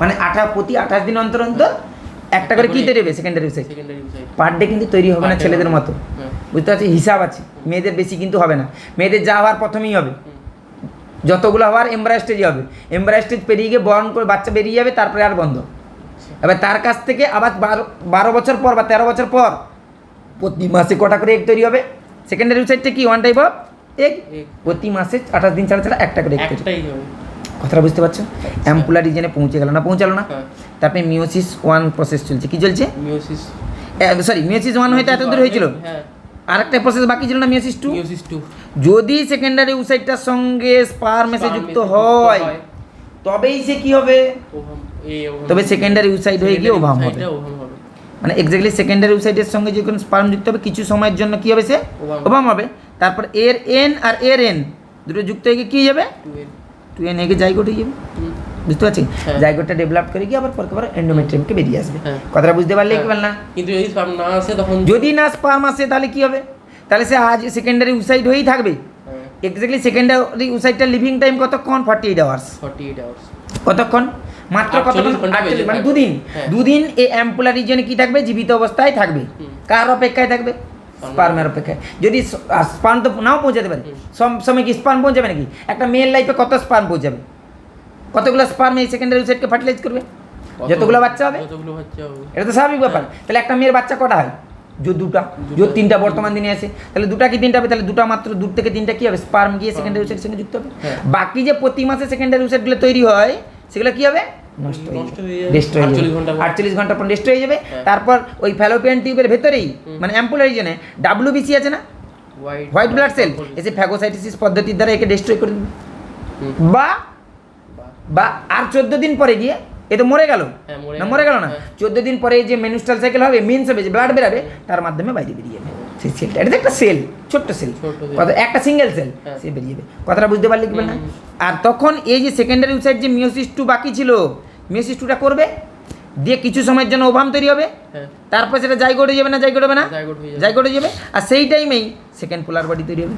মানে প্রতি 28 দিন অন্তর অন্তর একটা করে কি তৈরি হবে secondary oocyte secondary oocyte per day কিন্তু তৈরি হবে না Per day ছেলেদের হবে। মতো হ্যাঁ বুঝতে পারছি হিসাব আছে মেয়েদের বেশি কিন্তু হবে না মেয়েদের যা হওয়ার প্রথমেই হবে যতগুলো হওয়ার এমব্রায় স্টেজে হবে এমব্রায় স্টেজ পেরিয়ে গিয়ে বরণ করে বাচ্চা বেরিয়ে যাবে তারপরে আর বন্ধ এবার তার কাছ থেকে আবার 12 বছর পর বা 13 বছর পর প্রতি মাসে কটা করে এগ তৈরি হবে সেকেন্ডারি সাইডটা কি one type of egg Egg। প্রতি মাসে 28 দিন ছাড়া ছাড়া একটা করে এগ তৈরি একটাই হবে কথাটা বুঝতে পারছো অ্যাম্পুলার রিজনে পৌঁছে গেল না পৌঁছালো না হ্যাঁ তারপরে মিওসিস 1 প্রসেস চলছে কি চলছে মিওসিস সরি মিওসিস 1 হয়তো এত দূর হয়েছিল হ্যাঁ আরেকটা প্রসেস বাকি ছিল না মিওসিস 2 মিওসিস 2 যদি সেকেন্ডারি উসাইডটার সঙ্গে স্পার্ম এসে যুক্ত হয় তবেই সে কি হবে ওভাম এই ওভাম তবে সেকেন্ডারি উসাইড হয়ে গিয়ে ওভাম হবে এটা ওভাম হবে মানে এক্স্যাক্টলি সেকেন্ডারি উসাইডের সঙ্গে যখন স্পার্ম যুক্ত হবে কিছু সময়ের জন্য কি হবে সে ওভাম। ওভাম হবে তারপর এর এন আর এর এন দুটো যুক্ত হয়ে গিয়ে কি যাবে 2 টু এন এগে জাইগোট হয়ে যাবে বুঝতে পারছি হ্যাঁ। জাইগোটটা ডেভেলপ করে গিয়ে আবার পরকে এন্ডোমেট্রিয়ামকে বেরিয়ে আসবে হ্যাঁ। কথাটা বুঝতে পারলে কি না কিন্তু যদি স্পার্ম না আসে তখন যদি না স্পার্ম আসে তাহলে কি হবে তাহলে সে আজ সেকেন্ডারি উসাইড হয়েই থাকবে হ্যাঁ, এক্স্যাক্টলি সেকেন্ডারি উসাইডটার লিভিং টাইম কতক্ষণ 48 আওয়ার্স 48 আওয়ার্স কতক্ষণ মাত্র 48 কতক্ষণ ঘন্টা 48 বেঁচে মানে থাকবে। দুদিন হ্যাঁ। দুদিন এই অ্যাম্পুলার রিজনে কি থাকবে জীবিত অবস্থায় থাকবে হুম। কার অপেক্ষায় থাকবে স্পার্মের অপেক্ষায় যদি স্পার্ম তো নাও পৌঁছাতে পারে সব সময় কি স্পার্ম পৌঁছাবে নাকি একটা মেয়ের লাইফে কত স্পার্ম পৌঁছাবে কতগুলো স্পার্ম এই সেকেন্ডারি উসাইডকে ফার্টিলাইজ করবে যতগুলো বাচ্চা হবে যতগুলো বাচ্চা হবে এটা তো স্বাভাবিক ব্যাপার তাহলে একটা মেয়ের বাচ্চা কটা হয় দুটা যদি তিনটা বর্তমান দিনে আছে তাহলে দুটা কি তিনটা হবে তাহলে দুটা মাত্র দূর থেকে তিনটা কি হবে স্পার্ম গিয়ে সেকেন্ডারি উসাইডের সঙ্গে যুক্ত হবে হ্যাঁ। বাকি যে প্রতি মাসে সেকেন্ডারি উসাইডগুলো তৈরি হয় সেগুলো কি হবে নষ্ট নষ্ট হয়ে যাবে। ডেস্ট হয়ে 48 ঘন্টা পর। 48 ঘন্টা পর ডেস্ট হয়ে যাবে হ্যাঁ। তারপর ওই ফ্যালোপিয়ান টিউবের ভেতরেই মানে অ্যাম্পুলার রিজনে ডাব্লিউবিসি আছে না হোয়াইট ব্লাড সেল এসে ফ্যাগোসাইটোসিস পদ্ধতির দ্বারা একে ডেস্ট্রয় করে দেবে বা বা আর 14 দিন পরে গিয়ে এ তো মরে গেল হ্যাঁ, মরে না গেল। মরে গেল না হ্যাঁ। 14 দিন পরে যে মেনুস্ট্রাল সাইকেল হবে মিন্স হবে যে ব্লাড বেরাবে তার মাধ্যমে বাইরে বেরিয়ে যাবে সেই সেলটা এটা তো একটা সেল ছোট্ট সেল ছোট্ট cell। কত একটা সিঙ্গেল সেল হ্যাঁ। সে বেরিয়ে যাবে কথাটা বুঝতে পারলে কি না আর তখন এই যে সেকেন্ডারি উসাইড যে মিওসিস 2 বাকি ছিল মিওসিস 2টা করবে দিয়ে কিছু সময়ের জন্য ওভাম তৈরি হবে হ্যাঁ তারপর সেটা জাইগোট হয়ে যাবে না জাইগোট হবে না জাইগোট হয়ে যাবে। জাইগোট হয়ে যাবে আর সেই টাইমেই সেকেন্ড পোলার বডি তৈরি হবে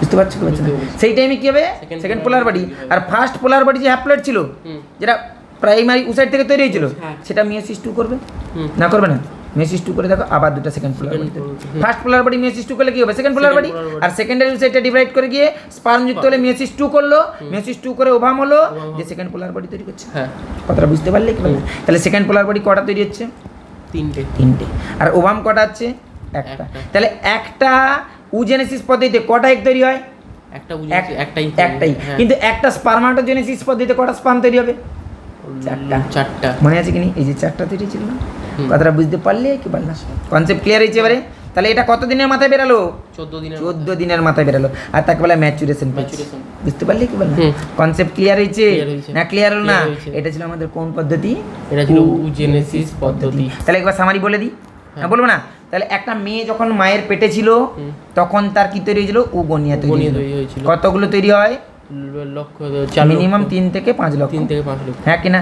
বুঝতে পারছো কি পারছো না? বুঝতে পেরেছি। সেই টাইমে কি হবে Second সেকেন্ড polar পোলার বডি body হবে। আর ফার্স্ট পোলার বডি যে হ্যাপ্লয়েড ছিল হুম। যেটা প্রাইমারি উসাইড থেকে তৈরি হয়েছিল হ্যাঁ। সেটা মিওসিস 2 করবে হুম। না করবে না মিওসিস 2 করে দেখো আবার দুটো second polar Second body polar body। First polar body meiosis 2 করলে কি হবে second polar Second body polar body। আর সেকেন্ডারি উসাইডটা ডিভাইড করে গিয়ে স্পার্ম যুক্ত হলে মিওসিস 2 করলো মিওসিস 2 করে ওভাম হলো ওভাম যে সেকেন্ড পোলার বডি তৈরি করছে হ্যাঁ কথাটা বুঝতে পারলে কি বললাম? তাহলে সেকেন্ড পোলার বডি কটা তৈরি হচ্ছে 3টে তিনটে আর ওভাম কটা হচ্ছে একটা একটা। তাহলে একটা উজেনেসিস পদ্ধতিতে কটা এগ তৈরি হয়? একটা বুঝে একটাই একটাই। হ্যাঁ। কিন্তু একটা স্পারমাটোজেনেসিস পদ্ধতিতে কটা স্পার্ম তৈরি হবে? চারটা। মনে আছে কি নি? এই যে চারটা তৈরি ছিল না? কথাটা বুঝতে পারলে কি পারলা? কনসেপ্ট ক্লিয়ার হয়েছে এবারে? তাহলে এটা কত দিনের মাথায় বেরালো? 14 দিনের মাথায় বেরালো। আর তাকে বলা ম্যাচুরেশন। বুঝতে পারলে কি বললাম? কনসেপ্ট ক্লিয়ার হয়েছে না? ক্লিয়ার হলো না? এটা ছিল আমাদের কোন পদ্ধতি? এটা ছিল উজেনেসিস পদ্ধতি। তাহলে একবার সামারি বলে দিই, না বলবো না? তাহলে একটা মেয়ে যখন মায়ের পেটে ছিল তখন তার কি তৈরি হয়েছিল? উগনিয়া তৈরি হয়েছিল। কতগুলো তৈরি হয়? মিনিমাম 3 থেকে 5 লক্ষ। হ্যাঁ কিনা?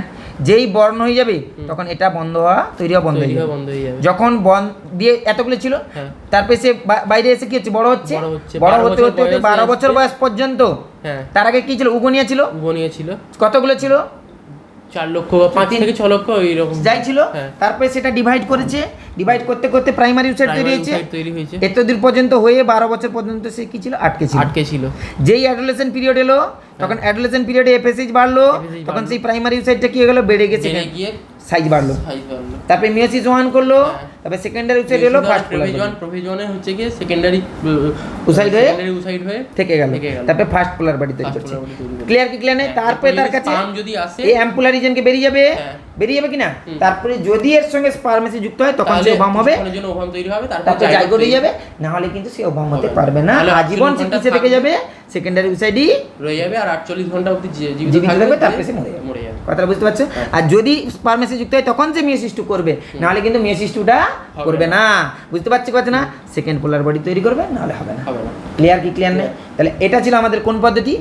যেই বর্ণ হয়ে যাবে তখন এটা বন্ধ হওয়া তৈরি হওয়া বন্ধ হয়ে যাবে। যখন বন্ধ দিয়ে এতগুলো ছিল তারপরে সে বাইরে এসে কি হচ্ছে? বড় হচ্ছে। বড় হতে হতে 12 বছর বয়স পর্যন্ত। তার আগে কি ছিল? উগনিয়া ছিল। কতগুলো ছিল? 4 লক্ষ বা 5 থেকে 6 লক্ষ এইরকম যাই ছিল। তারপরে সেটা ডিভাইড করেছে, ডিভাইড করতে করতে প্রাইমারি ওসাইট তৈরি হয়েছে। এতদূর পর্যন্ত হয়ে 12 বছর পর্যন্ত সে কি ছিল? আটকে ছিল। যেই অ্যাডোলেসেন্ট পিরিয়ড এলো তখন অ্যাডোলেসেন্ট পিরিয়ডে এফএসএইচ বাড়লো, তখন সেই প্রাইমারি ওসাইটটা কি হয়ে গেল? বেড়ে গেছে, সাইজ বাড়লো। তারপরে মিয়োসিস 1 করলো, তারপরে সেকেন্ডারি ওসাইট এলো, ফার্স্ট প্রোভিজনে হচ্ছে কি সেকেন্ডারি ওসাইট হয়ে থেকে গেল। তারপরে ফার্স্ট পোলার বডি তৈরি করছে। ক্লিয়ার কি ক্লিয়ার নেই? তারপরে তার কাছে যদি আসে এই অ্যাম্পুলার রিজনকে বেরিয়ে যাবে কিনা? তারপরে যদি এর সঙ্গে স্পার্মেসি যুক্ত হয় তখন সে ওভাম হবে, ওভাম তৈরি হবে, তারপরে জাইগোট হয়ে যাবে। না হলে কিন্তু সে ওভাম হতে পারবে না, আজীবন সে কিসে থেকে যাবে? সেকেন্ডারি ওসাইডই রয়ে যাবে আর 48 ঘন্টা অবধি জীবিত থাকবে, তারপরে সে মরে যাবে। কথাটা বুঝতে পারছো? আর যদি স্পার্মেসি যুক্ত হয় তখন সে মিয়োসিস 2 করবে, না হলে কিন্তু মিয়োসিস 2টা করবে না। বুঝতে পারছি কথা না? সেকেন্ড পোলার বডি তৈরি করবে, না হলে হবে না। ক্লিয়ার কি ক্লিয়ার নেই? তাহলে এটা ছিল আমাদের কোন পদ্ধতি?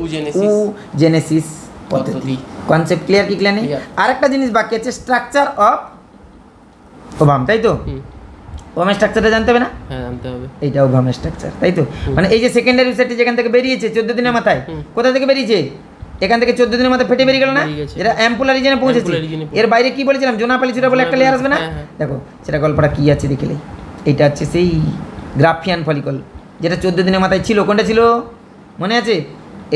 উজেনেসিস পদ্ধতি। কনসেপ্ট ক্লিয়ার কি ক্লিয়ার নেই? আরেকটা জিনিস বাকি আছে, স্ট্রাকচার অফ ওভাম, তাই তো? ওভামের স্ট্রাকচারটা জানতে হবে না? হ্যাঁ, জানতে হবে। এইটা ওভামের স্ট্রাকচার, তাই তো? মানে এই যে সেকেন্ডারি ওসাইটটি যেখান থেকে বেরিয়েছে 14 দিনের মাথায়, কোথা থেকে বেরিয়েছে? এখান থেকে 14 দিনের মাথায় ফেটে বেরিয়ে গেল না? এটা অ্যাম্পুলার রিজনে পৌঁছেছে। এর বাইরে কি বলেছিলাম? জোনা প্যালিসিডা বলে একটা লেয়ার আসবে না? দেখো সেটা গল্পটা কি আছে দেখলে। এইটা হচ্ছে সেই গ্রাফিয়ান ফলিকল, যেটা 14 দিনের মাথায় ছিল। কোনটা ছিল মনে আছে?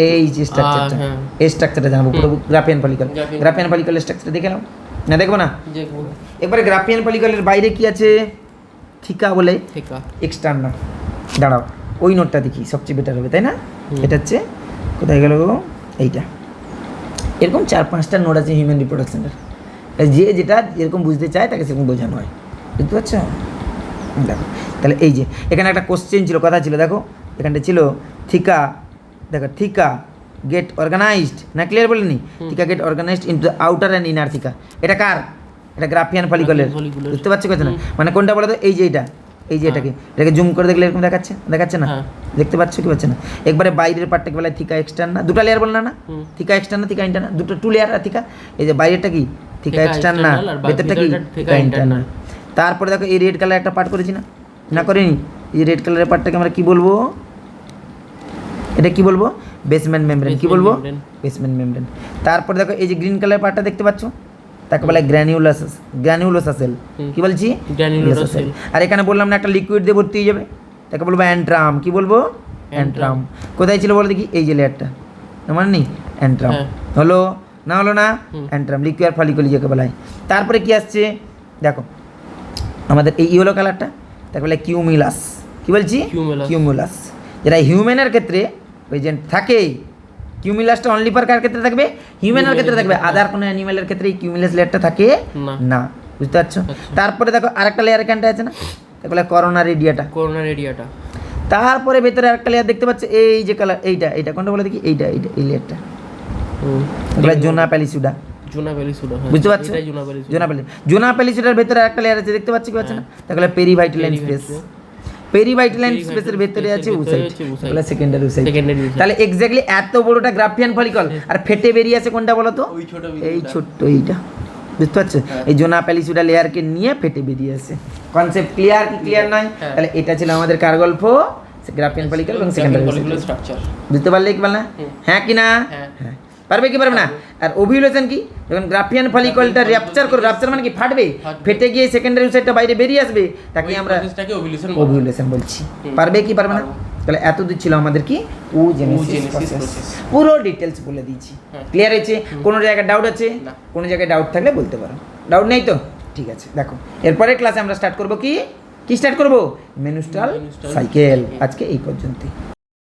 এই যে স্ট্রাকচারটা, এই স্ট্রাকচারটা জানবো পুরো। গ্রাফিয়ান ফলিকলের স্ট্রাকচারটা দেখে নাও না? দেখবো না? একবারে গ্রাফিয়ান ফলিকলের বাইরে কি আছে? থিকা বলে এক্সটার্নাল। দাঁড়াও ওই নোটটা দেখি, সবচেয়ে বেটার হবে, তাই না? এটা হচ্ছে কোথায় গেল? এইটা। এরকম 4-5টা নোট আছে হিউম্যান রিপ্রোডাকশনের। যে যেটা যেরকম বুঝতে চায় তাকে সেরকম বোঝানো হয়। বুঝতে পারছো? দেখো তাহলে এই যে এখানে একটা কোশ্চেন ছিল, কথা ছিল, দেখো এখানটা ছিল থিকা। দেখো থিকা গেট অর্গানাইজড, না ক্লিয়ার বলেনি? Theca get organised into the outer and inner theca. এটা কার? এটা গ্রাফিয়ান ফলিকলের। বুঝতে পারছো কথা না? মানে কোনটা বলো তো? এই যে এটা, এই যে এটাকে জুম করে দেখলে এরকম দেখাচ্ছে না? দেখতে পাচ্ছ কি পাচ্ছে না? একবারে বাইরের পার্টটাকে বলা থিকা এক্সটার্না। দুটো লেয়ার বললাম না? থিকা এক্সটার্না, থিকা ইন্টারনা, দুটো 2 লেয়ার আর থিকা। এই যে বাইরেরটা কি? থিকা এক্সটার্না, ভেতরটা কি? থিকা ইন্টারনা। তারপরে দেখো এই রেড কালার একটা পার্ট করেছি না? না করিনি? এই রেড কালারের পার্টটাকে আমরা কি বলবো? এটা কি বলবো? Basement membrane. কি বলবো? Basement membrane. তারপর দেখো এই যে গ্রিন কালারের পার্টটা দেখতে পাচ্ছ, তাকে বলে গ্র্যানিউলোসা সেল। কি বলছি? গ্র্যানিউলোসা সেল। আর এখানে বললাম না একটা লিকুইড দিয়ে ভর্তি হয়ে যাবে, তাকে বলবো অ্যান্ট্রাম। কি বলবো? অ্যান্ট্রাম। কোথায় ছিল বলো দেখি? এই যে লেয়ারটা, মানে নেই? অ্যান্ট্রাম। হলো না? হলো না? অ্যান্ট্রাম লিকুইড ফলিকল যাকে বলা হয়। তারপরে কি আসছে দেখো আমাদের এই ইয়েলো কালারটা, তাকে বলে কিউমুলাস। কি বলছি? কিউমুলাস। যেটা হিউম্যানের ক্ষেত্রে প্রেজেন্ট থাকে। কিউমুলাসটা অনলি পার কার ক্ষেত্রে থাকবে? হিউম্যানের ক্ষেত্রে থাকবে। আদার কোনো অ্যানিমালের ক্ষেত্রে এই কিউমুলাস লেয়ারটা থাকে না। বুঝতে পারছো? তারপরে দেখো আরেকটা লেয়ার এখানটা আছে না? তাকে বলে করোনা রেডিয়াটা। তারপরে ভেতরে আরেকটা লেয়ার দেখতে পাচ্ছ, এই যে কালার, এইটা কোনটা বলে দেখি? এইটা এই লেয়ারটা বলে জোনা প্যালিসুডা। বুঝতে পারছো? জোনা প্যালিসুডার ভেতরে আরেকটা লেয়ার আছে, দেখতে পাচ্ছ কি পাচ্ছ না? তাকে বলে পেরিভাইটালাইন স্পেস। পেরিভাইটালাইন স্পেসের ভেতরে আছে ওসাইট, বলে সেকেন্ডারি ওসাইট। তাহলে এক্স্যাক্টলি এত বড়টা গ্রাফিয়ান ফলিকল, আর ফেটে বেরিয়ে আছে কোনটা বলো তো? এই ছোট্ট এইটা। বুঝতে পারছো? এই জোনা প্যালিসুডা লেয়ারকে নিয়ে ফেটে বেরিয়ে আসে। কনসেপ্ট ক্লিয়ার কি ক্লিয়ার নয়? তাহলে এটা ছিল আমাদের কার গল্প? গ্রাফিয়ান ফলিকল এবং সেকেন্ডারি স্ট্রাকচার। বুঝতে পারলে কি বল না? হ্যাঁ কি না? হ্যাঁ। পারবে কি পারবে না? আর ওভিউলেশন কি? যখন গ্রাফিয়ান ফলিকলটা র্যাপচার করে, র্যাপচার মানে কি? ফাটবে, ফেটে গিয়ে সেকেন্ডারি ওসাইটটা বাইরে বেরিয়ে আসবে, তাকে আমরা ওভিউলেশন বলছি। পারবে কি পারবে না? তাহলে এতদূর ছিল আমাদের কি ওজেনেসিস প্রসেস। পুরো ডিটেলস বলে দিয়েছি। ক্লিয়ার হয়েছে? কোনো জায়গায় ডাউট আছে? কোনো জায়গায় ডাউট থাকলে বলতে পারো। ডাউট নেই তো? ঠিক আছে। দেখো এরপরের ক্লাসে আমরা স্টার্ট করবো কি কি স্টার্ট করবো? মেনুস্টাল মেনুস্টাল সাইকেল। সাইকেল। আজকে এই পর্যন্তই।